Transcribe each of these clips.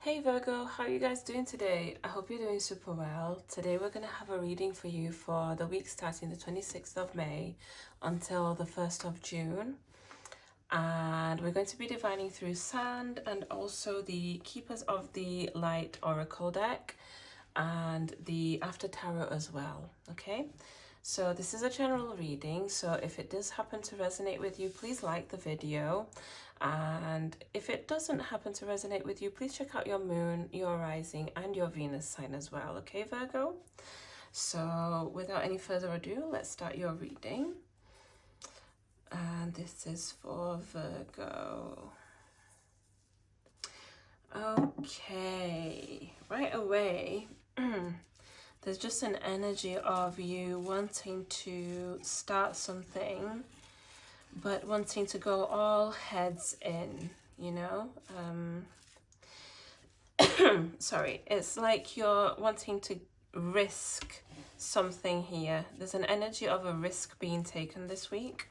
Hey Virgo, how are you guys doing today? I hope you're doing super well. Today we're going to have a reading for you for the week starting the 26th of May until the 1st of June. And we're going to be divining through Sand and also the Keepers of the Light Oracle deck and the After Tarot as well, okay? So this is a general reading, so if it does happen to resonate with you, please like the video. And if it doesn't happen to resonate with you, please check out your moon, your rising, and your Venus sign as well, okay, Virgo? So without any further ado, let's start your reading. And this is for Virgo. Okay, right away, there's just an energy of you wanting to start something, but wanting to go all heads in, you know? Sorry, it's like you're wanting to risk something here. There's an energy of a risk being taken this week.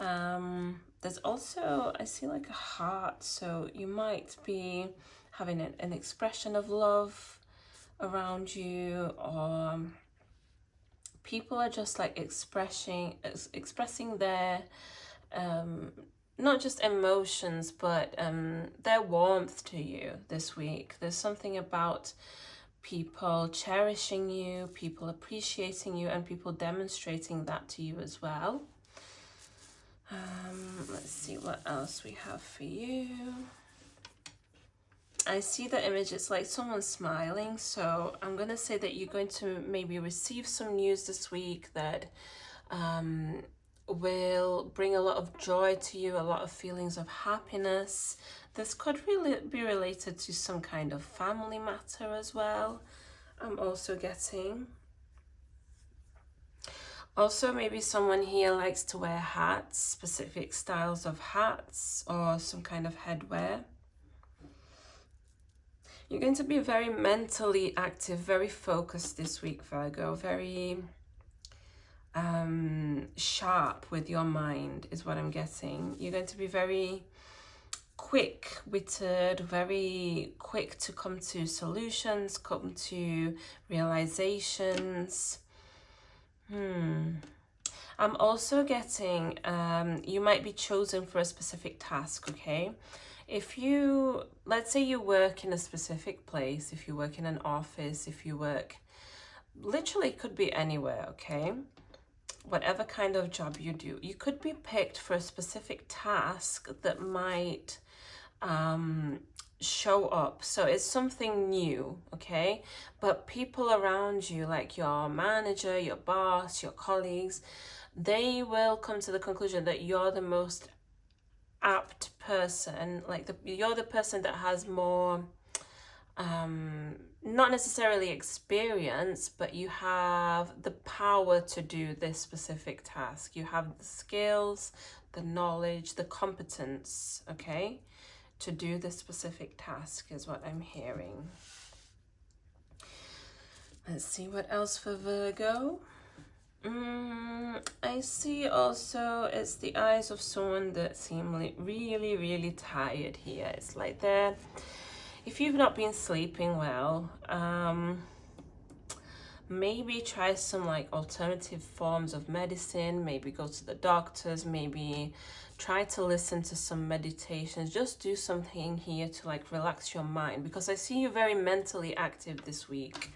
There's also, I see like a heart, so you might be having an expression of love around you, or people are just like expressing their not just emotions, but their warmth to you this week. There's something about people cherishing you, people appreciating you, and people demonstrating that to you as well. Let's see what else we have for you. I see the image, it's like someone smiling, so I'm going to say that you're going to maybe receive some news this week that will bring a lot of joy to you, a lot of feelings of happiness. This could really be related to some kind of family matter as well. I'm also getting. Also, maybe someone here likes to wear hats, specific styles of hats, or some kind of headwear. You're going to be very mentally active, very focused this week, Virgo. Very sharp with your mind is what I'm getting. You're going to be very quick-witted, very quick to come to solutions, come to realizations. I'm also getting you might be chosen for a specific task, okay? If you, let's say you work in a specific place, if you work in an office, if you work, literally could be anywhere, okay? Whatever kind of job you do, you could be picked for a specific task that might show up. So it's something new, okay? But people around you, like your manager, your boss, your colleagues, they will come to the conclusion that you're the most apt person, like you're the person that has more not necessarily experience, but you have the power to do this specific task. You have the skills, the knowledge, the competence, okay, to do this specific task is what I'm hearing. Let's see what else for Virgo. I see also it's the eyes of someone that seem like really, really tired here. It's like they're, if you've not been sleeping well, maybe try some like alternative forms of medicine, maybe go to the doctors, maybe try to listen to some meditations. Just do something here to like relax your mind, because I see you very mentally active this week.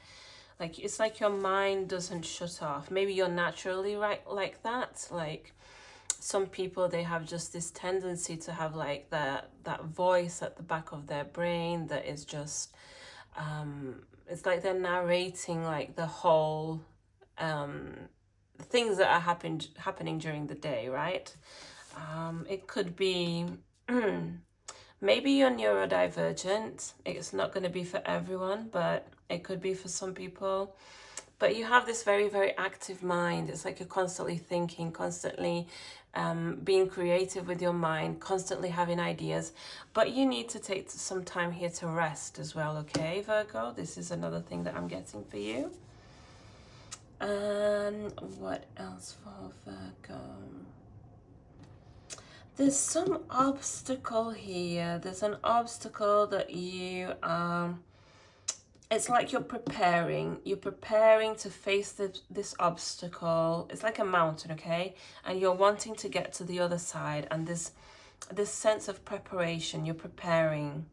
Like, it's like your mind doesn't shut off. Maybe you're naturally like that. Like, some people, they have just this tendency to have like that voice at the back of their brain that is just, it's like they're narrating like the whole things that are happening during the day, right? It could be maybe you're neurodivergent. It's not going to be for everyone, but it could be for some people. But you have this very, very active mind. It's like you're constantly thinking, constantly being creative with your mind, constantly having ideas. But you need to take some time here to rest as well, okay, Virgo? This is another thing that I'm getting for you. And what else for Virgo? There's some obstacle here. There's an obstacle that you it's like you're preparing to face this obstacle. It's like a mountain, okay? And you're wanting to get to the other side, and this sense of preparation, you're preparing.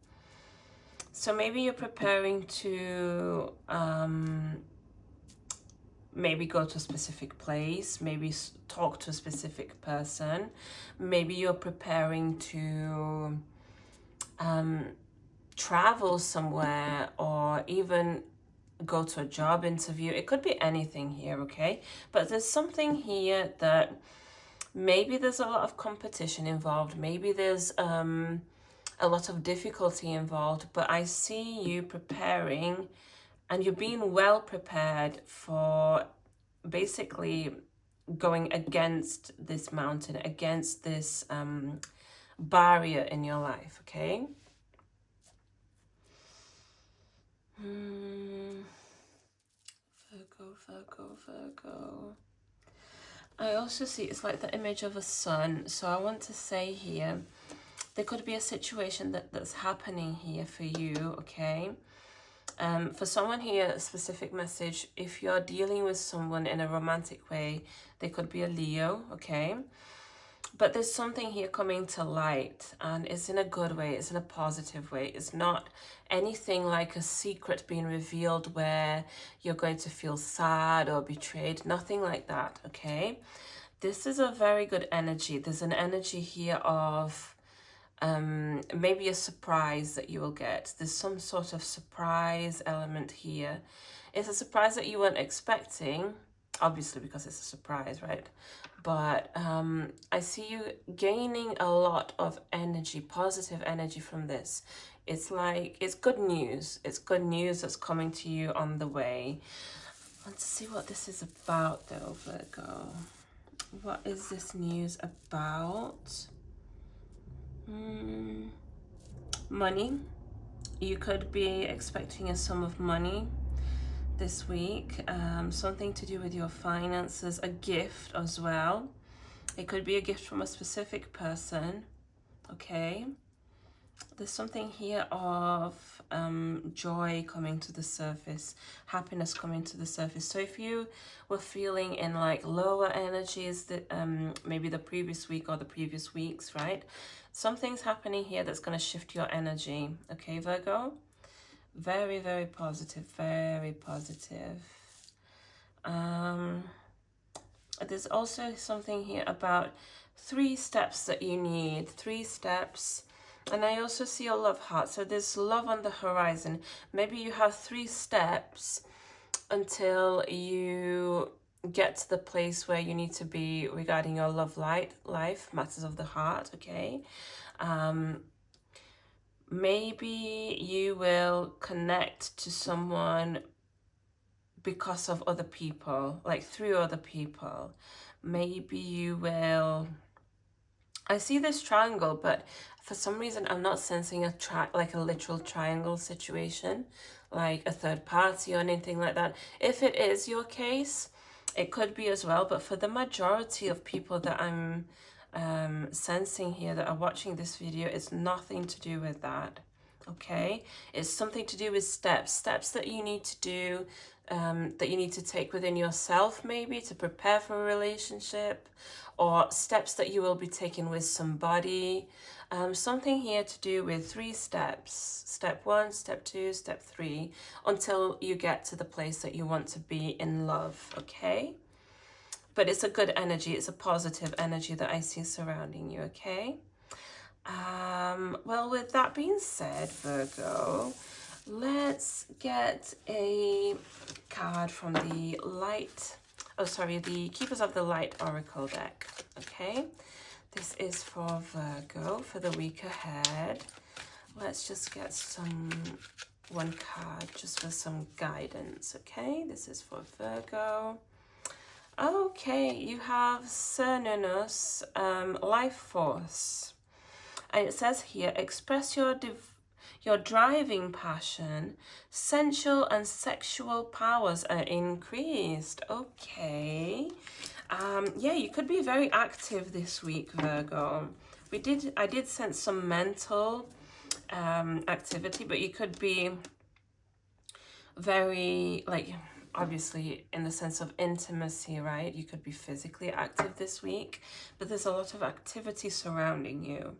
So maybe you're preparing to maybe go to a specific place, maybe talk to a specific person, maybe you're preparing to travel somewhere, or even go to a job interview. It could be anything here, okay? But there's something here that maybe there's a lot of competition involved, maybe there's a lot of difficulty involved, but I see you preparing, and you're being well prepared for basically going against this mountain, against this barrier in your life, okay? Virgo. I also see it's like the image of a sun. So I want to say here, there could be a situation that's happening here for you, okay? For someone here, a specific message, if you're dealing with someone in a romantic way, they could be a Leo, okay? But there's something here coming to light, and it's in a good way, it's in a positive way. It's not anything like a secret being revealed where you're going to feel sad or betrayed, nothing like that, okay? This is a very good energy. There's an energy here of maybe a surprise that you will get. There's some sort of surprise element here. It's a surprise that you weren't expecting, obviously, because it's a surprise, right? But I see you gaining a lot of energy, positive energy from this. It's like, it's good news. It's good news that's coming to you on the way. Let's see what this is about though, Virgo. What is this news about? Money. You could be expecting a sum of money this week, something to do with your finances, a gift as well. It could be a gift from a specific person, okay? There's something here of joy coming to the surface, happiness coming to the surface. So if you were feeling in like lower energies, that maybe the previous week or the previous weeks, right? Something's happening here that's going to shift your energy, okay, Virgo? Very, very positive, very positive. There's also something here about 3 steps that you need, 3 steps. And I also see a love heart. So there's love on the horizon. Maybe you have 3 steps until you get to the place where you need to be regarding your love life, matters of the heart, okay? Maybe you will connect to someone because of other people, like through other people. Maybe you will, I see this triangle, but for some reason I'm not sensing like a literal triangle situation, like a third party or anything like that. If it is your case, it could be as well, but for the majority of people that I'm sensing here that are watching this video, it's nothing to do with that, okay? It's something to do with steps that you need to do, that you need to take within yourself, maybe to prepare for a relationship, or steps that you will be taking with somebody. Something here to do with 3 steps, step 1, step 2, step 3, until you get to the place that you want to be in love, okay? But it's a good energy, it's a positive energy that I see surrounding you, okay? Well, with that being said, Virgo, let's get a card from the the Keepers of the Light Oracle deck, okay? This is for Virgo for the week ahead. Let's just get one card just for some guidance, okay? This is for Virgo. Okay, you have Cernunnos, Life Force. And it says here, express your driving passion, sensual and sexual powers are increased. Okay. Yeah, you could be very active this week, Virgo. I did sense some mental activity, but you could be very, like, obviously in the sense of intimacy, right? You could be physically active this week, but there's a lot of activity surrounding you.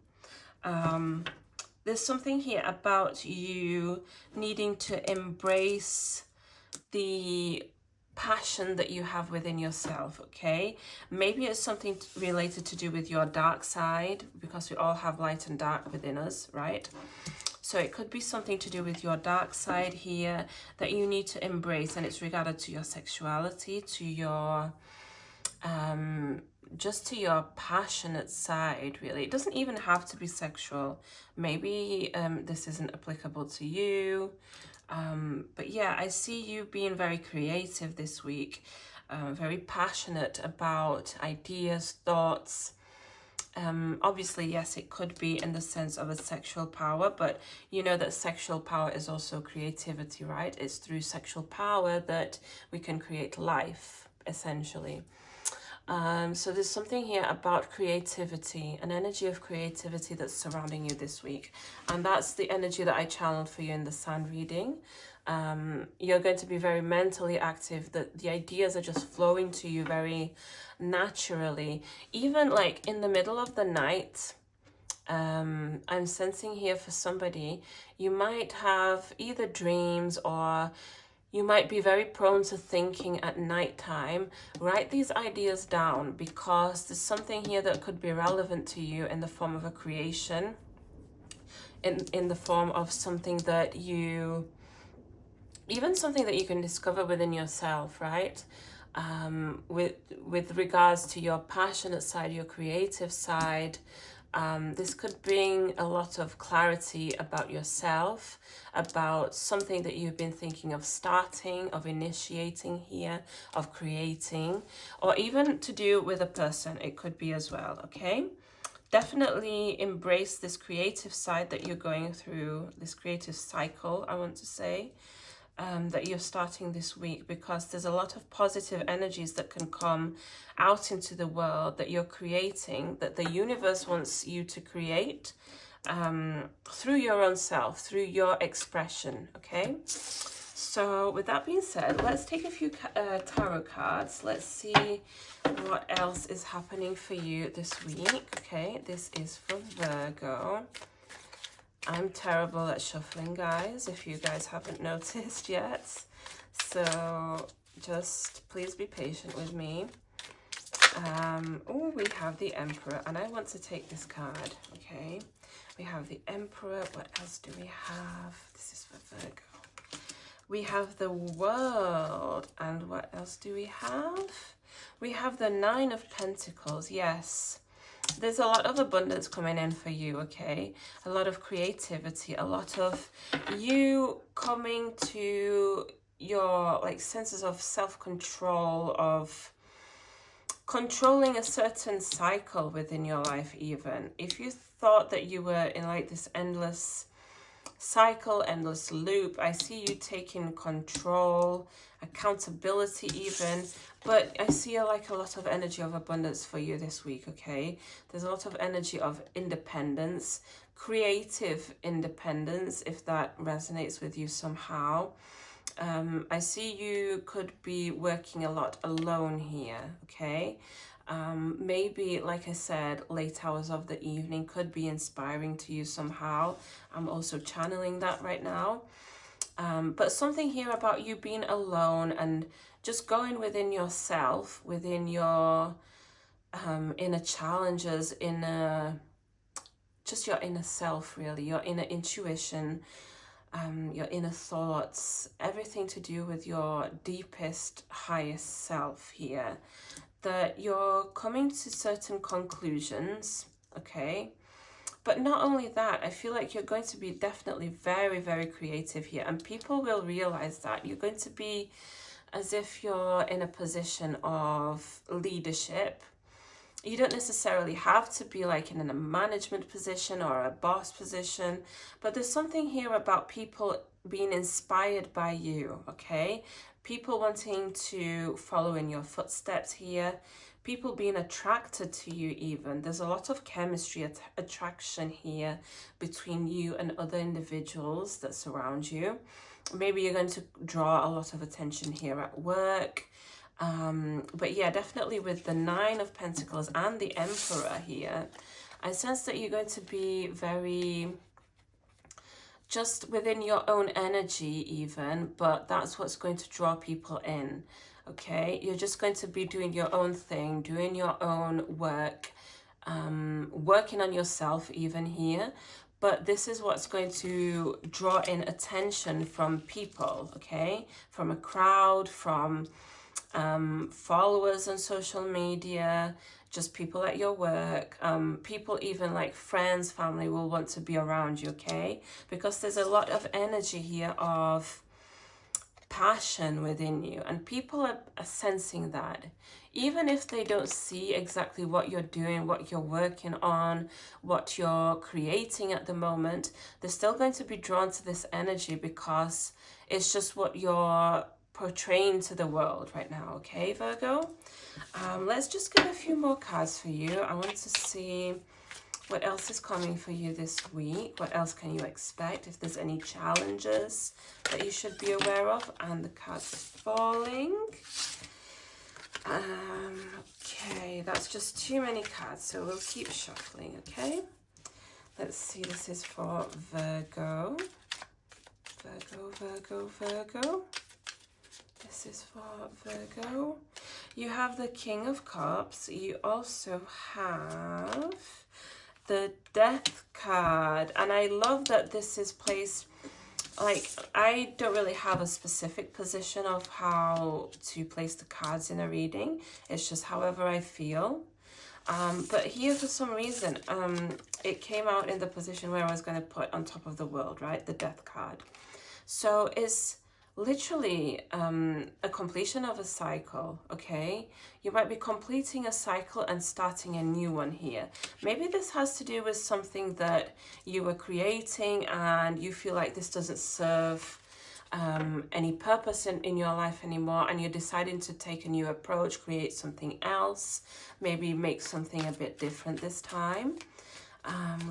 There's something here about you needing to embrace the passion that you have within yourself, okay? Maybe it's something related to do with your dark side, because we all have light and dark within us, right? So it could be something to do with your dark side here that you need to embrace, and it's regarded to your sexuality, to your just to your passionate side, really. It doesn't even have to be sexual. Maybe this isn't applicable to you. But yeah, I see you being very creative this week, very passionate about ideas, thoughts. Obviously, yes, it could be in the sense of a sexual power, but you know that sexual power is also creativity, right? It's through sexual power that we can create life, essentially. So there's something here about creativity, an energy of creativity that's surrounding you this week. And that's the energy that I channeled for you in the sand reading. You're going to be very mentally active. The ideas are just flowing to you very naturally. Even like in the middle of the night, I'm sensing here for somebody, you might have either dreams or you might be very prone to thinking at nighttime. Write these ideas down, because there's something here that could be relevant to you in the form of a creation, in the form of something that you, even something that you can discover within yourself, right? With regards to your passionate side, your creative side, this could bring a lot of clarity about yourself, about something that you've been thinking of starting, of initiating here, of creating, or even to do with a person. It could be as well, okay? Definitely embrace this creative side that you're going through, this creative cycle, I want to say. That you're starting this week, because there's a lot of positive energies that can come out into the world that you're creating, that the universe wants you to create through your own self, through your expression, okay? So with that being said, let's take a few tarot cards. Let's see what else is happening for you this week, okay? This is for Virgo. I'm terrible at shuffling, guys, if you guys haven't noticed yet. So just please be patient with me. Oh, we have the Emperor, and I want to take this card, okay? We have the Emperor. What else do we have? This is for Virgo. We have the World, and what else do we have? We have the Nine of Pentacles, yes. There's a lot of abundance coming in for you, okay? A lot of creativity, a lot of you coming to your like senses of self-control, of controlling a certain cycle within your life even. If you thought that you were in like this endless cycle, endless loop, I see you taking control, accountability even, but I see like a lot of energy of abundance for you this week, okay? There's a lot of energy of independence, creative independence, if that resonates with you somehow. I see you could be working a lot alone here, okay? Maybe, like I said, late hours of the evening could be inspiring to you somehow. I'm also channeling that right now. But something here about you being alone and just going within yourself, within your inner challenges, just your inner self, really, your inner intuition, your inner thoughts, everything to do with your deepest, highest self here. That you're coming to certain conclusions, okay? But not only that, I feel like you're going to be definitely very, very creative here, and people will realize that. You're going to be as if you're in a position of leadership. You don't necessarily have to be like in a management position or a boss position, but there's something here about people being inspired by you, okay? People wanting to follow in your footsteps here, people being attracted to you even. There's a lot of chemistry, attraction here between you and other individuals that surround you. Maybe you're going to draw a lot of attention here at work. But yeah, definitely with the Nine of Pentacles and the Emperor here, I sense that you're going to be very just within your own energy even, but that's what's going to draw people in. Okay, you're just going to be doing your own thing, doing your own work, working on yourself even here. But this is what's going to draw in attention from people, okay? From a crowd, from followers on social media, just people at your work, people even like friends, family will want to be around you, okay? Because there's a lot of energy here of passion within you, and people are sensing that. Even if they don't see exactly what you're doing, what you're working on, what you're creating at the moment, they're still going to be drawn to this energy because it's just what you're portraying to the world right now, okay, Virgo? Let's just get a few more cards for you. I want to see what else is coming for you this week. What else can you expect? If there's any challenges that you should be aware of. And the cards are falling. Okay, that's just too many cards, so we'll keep shuffling, okay? Let's see, this is for Virgo. Virgo. This is for Virgo. You have the King of Cups. You also have the Death card. And I love that this is placed, like, I don't really have a specific position of how to place the cards in a reading. It's just however I feel. But here, for some reason, it came out in the position where I was going to put on top of the world, right? The Death card. So it's literally a completion of a cycle, okay? You might be completing a cycle and starting a new one here. Maybe this has to do with something that you were creating and you feel like this doesn't serve any purpose in your life anymore, and you're deciding to take a new approach, create something else, maybe make something a bit different this time.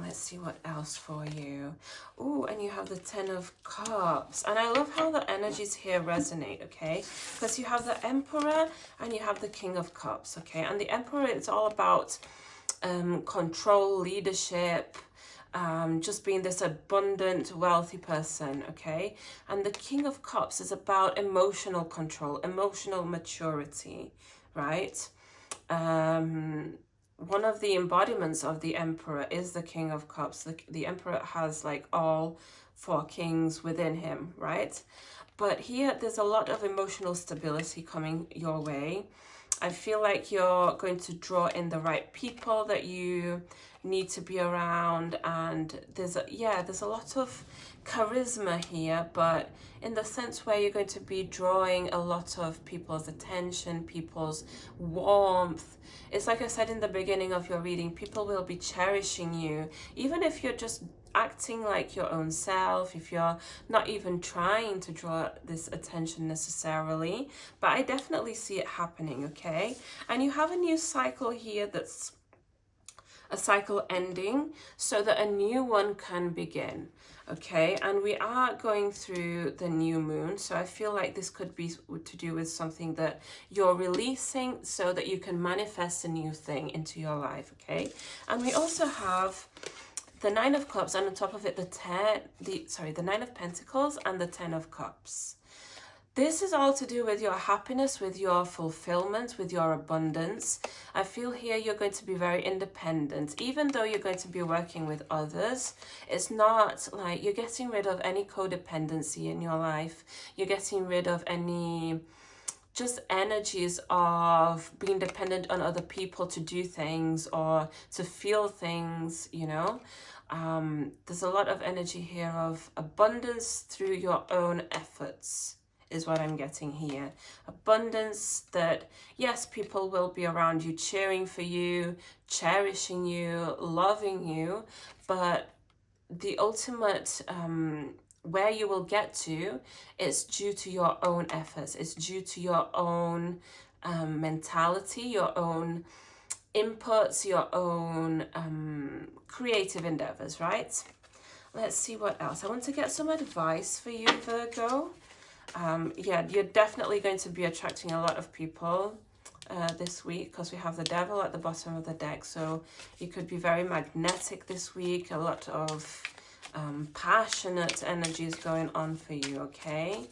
Let's see what else for you. Oh, and you have the Ten of Cups. And I love how the energies here resonate, okay? Because you have the Emperor and you have the King of Cups, okay? And the Emperor is all about control, leadership, just being this abundant, wealthy person, okay? And the King of Cups is about emotional control, emotional maturity, right? One of the embodiments of the Emperor is the King of Cups. The Emperor has like all four kings within him, right? But here there's a lot of emotional stability coming your way. I feel like you're going to draw in the right people that you need to be around, and there's a lot of charisma here, but in the sense where you're going to be drawing a lot of people's attention, people's warmth. It's like I said in the beginning of your reading, people will be cherishing you, even if you're just acting like your own self, if you're not even trying to draw this attention necessarily. But I definitely see it happening, okay? And you have a new cycle here that's a cycle ending so that a new one can begin, okay? And we are going through the new moon, so I feel like this could be to do with something that you're releasing so that you can manifest a new thing into your life, okay? And we also have the Nine of Cups, and on top of it the Nine of Pentacles and the Ten of Cups. This is all to do with your happiness, with your fulfillment, with your abundance. I feel here you're going to be very independent. Even though you're going to be working with others, it's not like you're getting rid of any codependency in your life. You're getting rid of any just energies of being dependent on other people to do things or to feel things, you know. There's a lot of energy here of abundance through your own efforts is what I'm getting here. Abundance that, yes, people will be around you cheering for you, cherishing you, loving you, but the ultimate where you will get to is due to your own efforts. It's due to your own mentality, your own inputs, your own creative endeavors, right? Let's see what else. I want to get some advice for you, Virgo. Yeah, you're definitely going to be attracting a lot of people this week because we have the devil at the bottom of the deck. So you could be very magnetic this week. A lot of passionate energies going on for you, okay?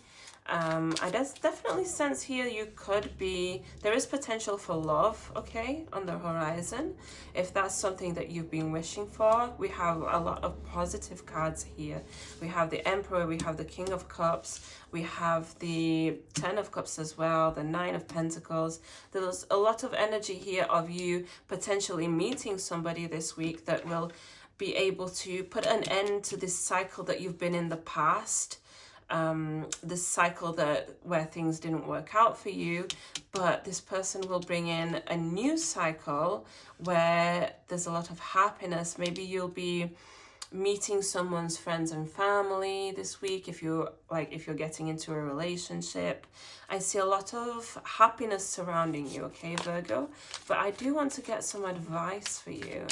I definitely sense here you could be, there is potential for love, okay, on the horizon. If that's something that you've been wishing for, we have a lot of positive cards here. We have the Emperor, we have the King of Cups, we have the Ten of Cups as well, the Nine of Pentacles. There's a lot of energy here of you potentially meeting somebody this week that will be able to put an end to this cycle that you've been in the past. This cycle where things didn't work out for you, but this person will bring in a new cycle where there's a lot of happiness. Maybe you'll be meeting someone's friends and family this week if you're getting into a relationship. I see a lot of happiness surrounding you, okay, Virgo? But I do want to get some advice for you.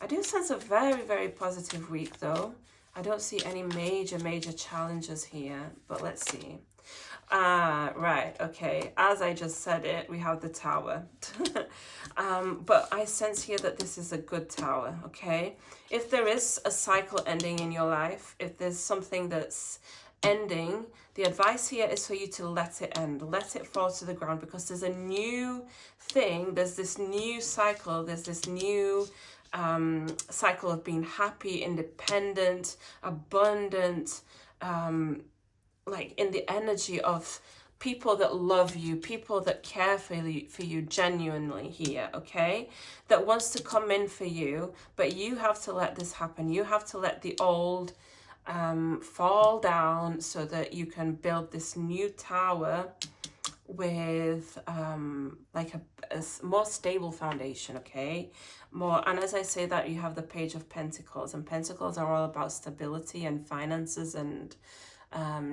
I do sense a very, very positive week though. I don't see any major challenges here, but let's see. Right, okay. As I just said it, we have the Tower. But I sense here that this is a good Tower, okay? If there is a cycle ending in your life, if there's something that's ending, the advice here is for you to let it end. Let it fall to the ground because there's a new thing. There's this new cycle. There's this new cycle of being happy, independent, abundant, like in the energy of people that love you, people that care for you genuinely here, okay? That wants to come in for you, but you have to let this happen. You have to let the old fall down so that you can build this new tower with like a more stable foundation, okay? And as I say that, you have the Page of Pentacles, and Pentacles are all about stability and finances and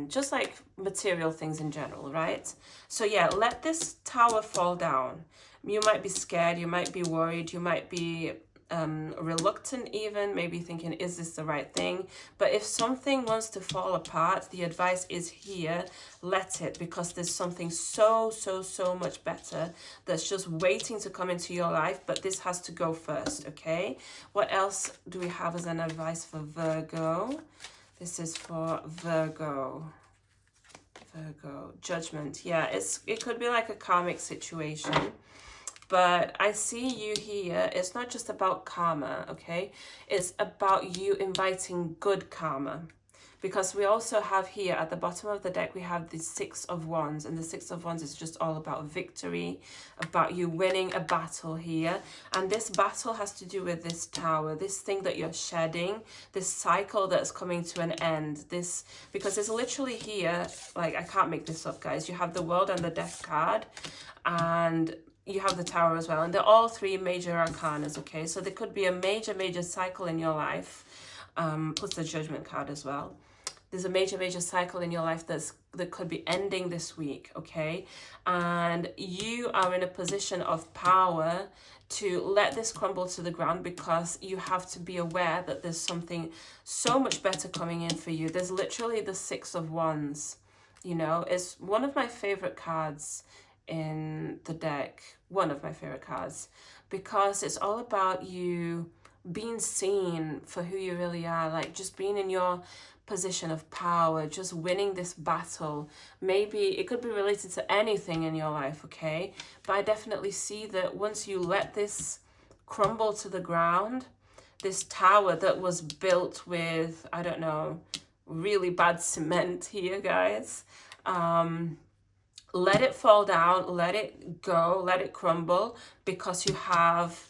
just like material things in general, right? So yeah, let this tower fall down. You might be scared, you might be worried, you might be reluctant even, maybe thinking, is this the right thing? But if something wants to fall apart, the advice is here, let it, because there's something so much better that's just waiting to come into your life, but this has to go first, okay? What else do we have as an advice for Virgo? This is for Virgo. Judgment. Yeah, it could be like a karmic situation. But I see you here, it's not just about karma, okay? It's about you inviting good karma. Because we also have here at the bottom of the deck, we have the Six of Wands. And the Six of Wands is just all about victory, about you winning a battle here. And this battle has to do with this tower, this thing that you're shedding, this cycle that's coming to an end. Because it's literally here, like I can't make this up, guys. You have the World and the Death card. And you have the Tower as well, and they're all three major arcanas, okay? So there could be a major cycle in your life, plus the Judgment card as well. There's a major cycle in your life that could be ending this week, okay? And you are in a position of power to let this crumble to the ground because you have to be aware that there's something so much better coming in for you. There's literally the Six of Wands, you know? It's one of my favorite cards in the deck, one of my favorite cards, because it's all about you being seen for who you really are, like just being in your position of power, just winning this battle. Maybe it could be related to anything in your life, okay? But I definitely see that once you let this crumble to the ground, this tower that was built with, I don't know, really bad cement here, guys, let it fall down, let it go, let it crumble, because you have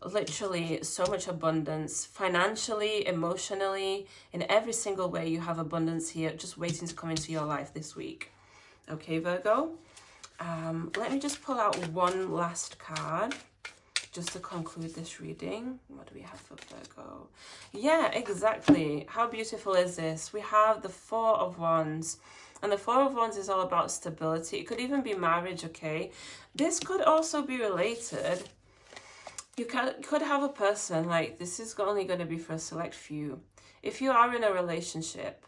literally so much abundance, financially, emotionally, in every single way. You have abundance here just waiting to come into your life this week. Okay, Virgo? Let me just pull out one last card just to conclude this reading. What do we have for Virgo? Yeah, exactly. How beautiful is this? We have the Four of Wands. And the Four of Wands is all about stability. It could even be marriage, okay? This could also be related. You could have a person, like, this is only going to be for a select few. If you are in a relationship,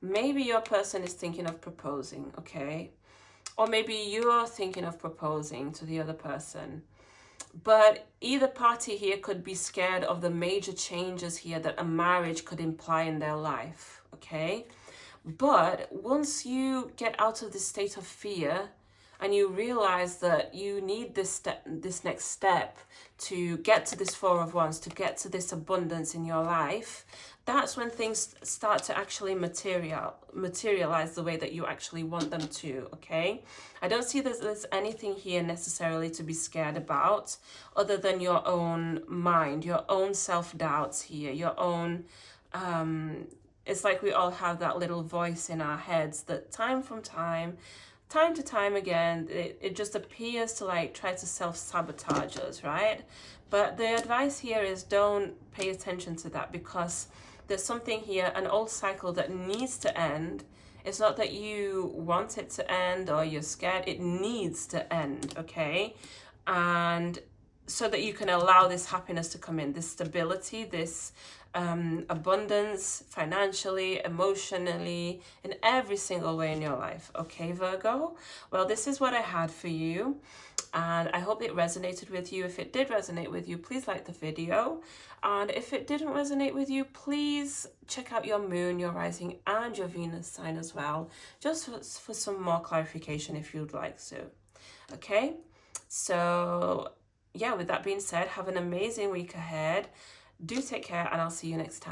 maybe your person is thinking of proposing, okay? Or maybe you're thinking of proposing to the other person. But either party here could be scared of the major changes here that a marriage could imply in their life, okay? But once you get out of this state of fear and you realize that you need this next step to get to this Four of Wands, to get to this abundance in your life, that's when things start to actually materialize the way that you actually want them to, okay? I don't see there's anything here necessarily to be scared about other than your own mind, your own self-doubts here, your own... it's like we all have that little voice in our heads that time to time again, it just appears to like try to self-sabotage us, right? But the advice here is don't pay attention to that, because there's something here, an old cycle that needs to end. It's not that you want it to end or you're scared. It needs to end, okay? And so that you can allow this happiness to come in, this stability, this abundance, financially, emotionally, in every single way in your life. Okay, Virgo? Well, this is what I had for you, and I hope it resonated with you. If it did resonate with you, please like the video. And if it didn't resonate with you, please check out your moon, your rising, and your Venus sign as well, just for some more clarification if you'd like to. Okay? So, yeah, with that being said, have an amazing week ahead. Do take care, and I'll see you next time.